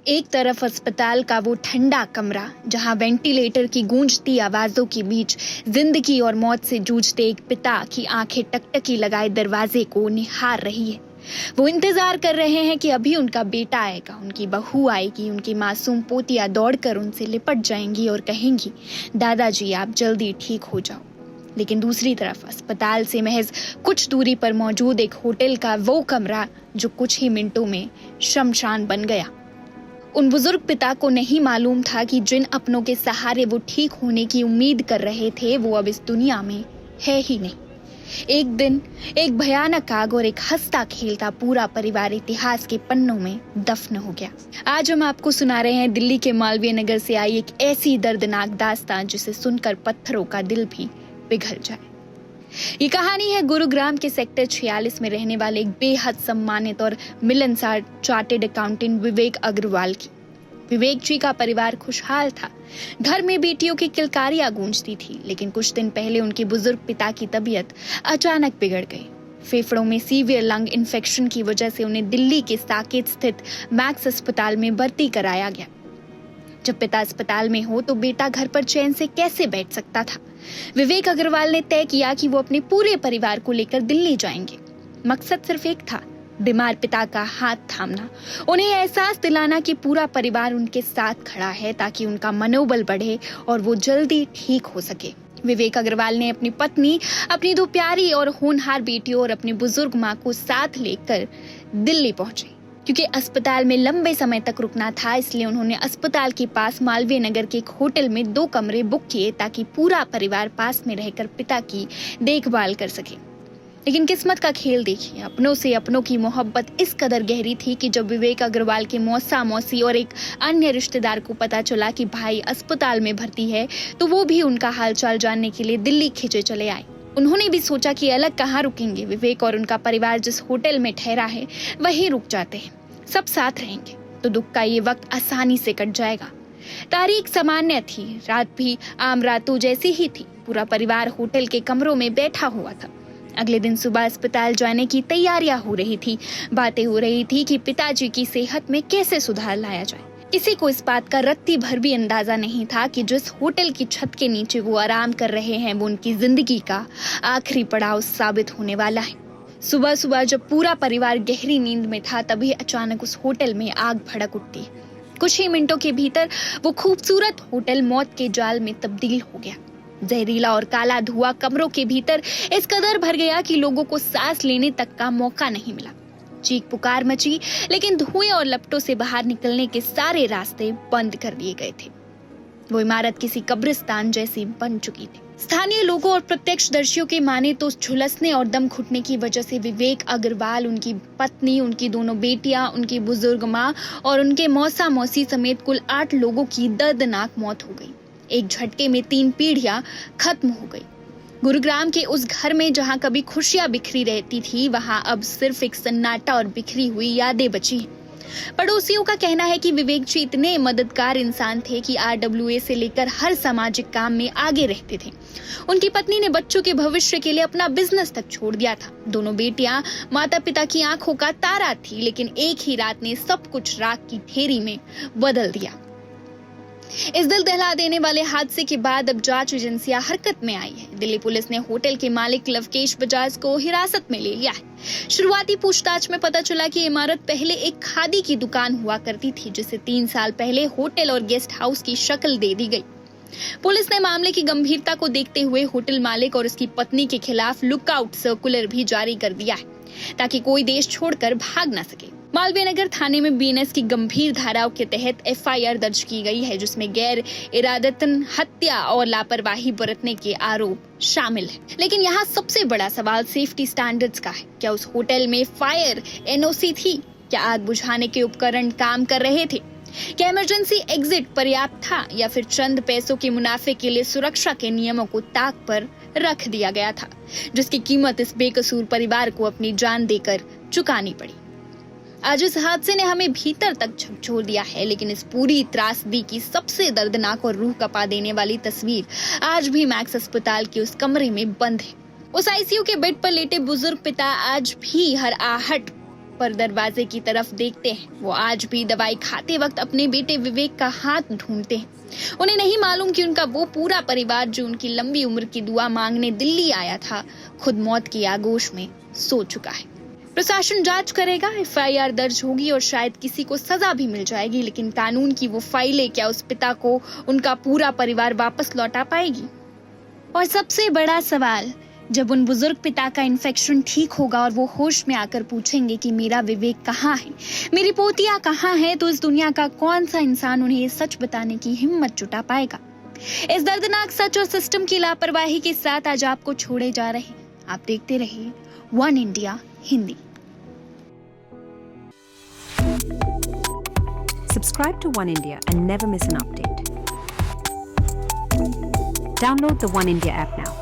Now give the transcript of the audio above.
एक तरफ अस्पताल का वो ठंडा कमरा जहां वेंटिलेटर की गूंजती आवाजों के बीच जिंदगी और मौत से जूझते एक पिता की आंखें टकटकी लगाए दरवाजे को निहार रही है। वो इंतजार कर रहे हैं कि अभी उनका बेटा आएगा, उनकी बहू आएगी, उनकी मासूम पोतियां दौड़कर उनसे लिपट जाएंगी और कहेंगी, दादाजी आप जल्दी ठीक हो जाओ। लेकिन दूसरी तरफ अस्पताल से महज कुछ दूरी पर मौजूद एक होटल का वो कमरा जो कुछ ही मिनटों में शमशान बन गया। उन बुजुर्ग पिता को नहीं मालूम था कि जिन अपनों के सहारे वो ठीक होने की उम्मीद कर रहे थे वो अब इस दुनिया में है ही नहीं। एक दिन एक भयानक आग और एक हंसता खेलता पूरा परिवार इतिहास के पन्नों में दफन हो गया। आज हम आपको सुना रहे हैं दिल्ली के मालवीय नगर से आई एक ऐसी दर्दनाक दास्तान जिसे सुनकर पत्थरों का दिल भी पिघल जाए। ये कहानी है गुरुग्राम के सेक्टर 46 में रहने वाले एक बेहद सम्मानित और मिलनसार चार्टेड अकाउंटेंट विवेक अग्रवाल की। विवेक जी का परिवार खुशहाल था। घर में बेटियों की किलकारियां गूंजती थी, लेकिन कुछ दिन पहले उनके बुजुर्ग पिता की तबीयत अचानक बिगड़ गई। फेफड़ों में सीवियर लंग इन्फेक्शन की वजह से उन्हें दिल्ली के साकेत स्थित मैक्स अस्पताल में भर्ती कराया गया। जब पिता अस्पताल में हो तो बेटा घर पर चैन से कैसे बैठ सकता था। विवेक अग्रवाल ने तय किया कि वो अपने पूरे परिवार को लेकर दिल्ली जाएंगे। मकसद सिर्फ एक था, बीमार पिता का हाथ थामना, उन्हें एहसास दिलाना कि पूरा परिवार उनके साथ खड़ा है ताकि उनका मनोबल बढ़े और वो जल्दी ठीक हो सके। विवेक अग्रवाल ने अपनी पत्नी, अपनी दो प्यारी और होनहार बेटियों और अपनी बुजुर्ग माँ को साथ लेकर दिल्ली पहुंचे। क्योंकि अस्पताल में लंबे समय तक रुकना था, इसलिए उन्होंने अस्पताल के पास मालवीय नगर के एक होटल में 2 कमरे बुक किए ताकि पूरा परिवार पास में रहकर पिता की देखभाल कर सके। लेकिन किस्मत का खेल देखिए, अपनों से अपनों की मोहब्बत इस कदर गहरी थी कि जब विवेक अग्रवाल के मौसा मौसी और एक अन्य रिश्तेदार को पता चला कि भाई अस्पताल में भर्ती है तो वो भी उनका हालचाल जानने के लिए दिल्ली खींचे चले आए। उन्होंने भी सोचा कि अलग कहाँ रुकेंगे, विवेक और उनका परिवार जिस होटल में ठहरा है वहीं रुक जाते हैं, सब साथ रहेंगे तो दुख का ये वक्त आसानी से कट जाएगा। तारीख सामान्य थी, रात भी आम रातों जैसी ही थी। पूरा परिवार होटल के कमरों में बैठा हुआ था। अगले दिन सुबह अस्पताल जाने की तैयारियां हो रही थी। बातें हो रही थी कि पिताजी की सेहत में कैसे सुधार लाया जाए। किसी को इस बात का रत्ती भर भी अंदाजा नहीं था कि जिस होटल की छत के नीचे वो आराम कर रहे हैं वो उनकी जिंदगी का आखिरी पड़ाव साबित होने वाला है। सुबह सुबह जब पूरा परिवार गहरी नींद में था तभी अचानक उस होटल में आग भड़क उठती है। कुछ ही मिनटों के भीतर वो खूबसूरत होटल मौत के जाल में तब्दील हो गया। जहरीला और काला धुआं कमरों के भीतर इस कदर भर गया कि लोगों को सांस लेने तक का मौका नहीं मिला। चीख पुकार मची, लेकिन धुएं और लपटों से बाहर निकलने के सारे रास्ते बंद कर दिए गए थे। वो इमारत किसी कब्रिस्तान जैसी बन चुकी थी। स्थानीय लोगों और प्रत्यक्षदर्शियों के माने तो झुलसने और दम घुटने की वजह से विवेक अग्रवाल, उनकी पत्नी, उनकी दोनों बेटियां, उनकी बुजुर्ग माँ और उनके मौसा मौसी समेत कुल 8 लोगों की दर्दनाक मौत हो गई। एक झटके में 3 पीढ़ियां खत्म हो गई। गुरुग्राम के उस घर में जहां कभी खुशियां बिखरी रहती थी, वहां अब सिर्फ एक सन्नाटा और बिखरी हुई यादें बची हैं। पड़ोसियों का कहना है कि विवेक जी इतने मददगार इंसान थे कि RWA से लेकर हर सामाजिक काम में आगे रहते थे। उनकी पत्नी ने बच्चों के भविष्य के लिए अपना बिजनेस तक छोड़ दिया था। दोनों बेटियां माता पिता की आंखों का तारा थी, लेकिन एक ही रात ने सब कुछ राख की ढेरी में बदल दिया। इस दिल दहला देने वाले हादसे के बाद अब जांच एजेंसियां हरकत में आई है। दिल्ली पुलिस ने होटल के मालिक लवकेश बजाज को हिरासत में ले लिया है। शुरुआती पूछताछ में पता चला कि इमारत पहले एक खादी की दुकान हुआ करती थी, जिसे 3 साल पहले होटल और गेस्ट हाउस की शक्ल दे दी गई। पुलिस ने मामले की गंभीरता को देखते हुए होटल मालिक और उसकी पत्नी के खिलाफ लुकआउट सर्कुलर भी जारी कर दिया है ताकि कोई देश छोड़कर भाग न सके। मालवीय नगर थाने में BNS की गंभीर धाराओं के तहत FIR दर्ज की गई है, जिसमें गैर इरादतन हत्या और लापरवाही बरतने के आरोप शामिल है। लेकिन यहाँ सबसे बड़ा सवाल सेफ्टी स्टैंडर्ड्स का है। क्या उस होटल में फायर NOC थी? क्या आग बुझाने के उपकरण काम कर रहे थे? क्या इमरजेंसी एग्जिट पर्याप्त था, या फिर चंद पैसों के मुनाफे के लिए सुरक्षा के नियमों को ताक पर रख दिया गया था, जिसकी कीमत इस बेकसूर परिवार को अपनी जान देकर चुकानी पड़ी। आज इस हादसे ने हमें भीतर तक झकझोर दिया है, लेकिन इस पूरी त्रासदी की सबसे दर्दनाक और रूह कपा देने वाली तस्वीर आज भी मैक्स अस्पताल के उस कमरे में बंद है। उस ICU के बेड पर लेटे बुजुर्ग पिता आज भी हर आहट पर दरवाजे की तरफ देखते हैं। वो आज भी दवाई खाते वक्त अपने बेटे विवेक का हाथ ढूंढते हैं। उन्हें नहीं मालूम कि उनका वो पूरा परिवार जो उनकी लंबी उम्र की दुआ मांगने दिल्ली आया था, खुद मौत की आगोश में सो चुका है। प्रशासन जांच करेगा, एफआईआर दर्ज होगी और शायद किसी को सजा भी मिल जाएगी, लेकिन कानून की वो फाइलें क्या उस पिता को उनका पूरा परिवार वापस लौटा पाएगी? और सबसे बड़ा सवाल, जब उन बुजुर्ग पिता का इन्फेक्शन ठीक होगा और वो होश में आकर पूछेंगे कि मेरा विवेक कहाँ है, मेरी पोतिया कहाँ है, तो इस दुनिया का कौन सा इंसान उन्हें ये सच बताने की हिम्मत जुटा पाएगा? इस दर्दनाक सच और सिस्टम की लापरवाही के साथ आज आपको छोड़े जा रहे हैं। आप देखते रहिए one India Hindi. Subscribe to One India and never miss an update. Download the One India app now.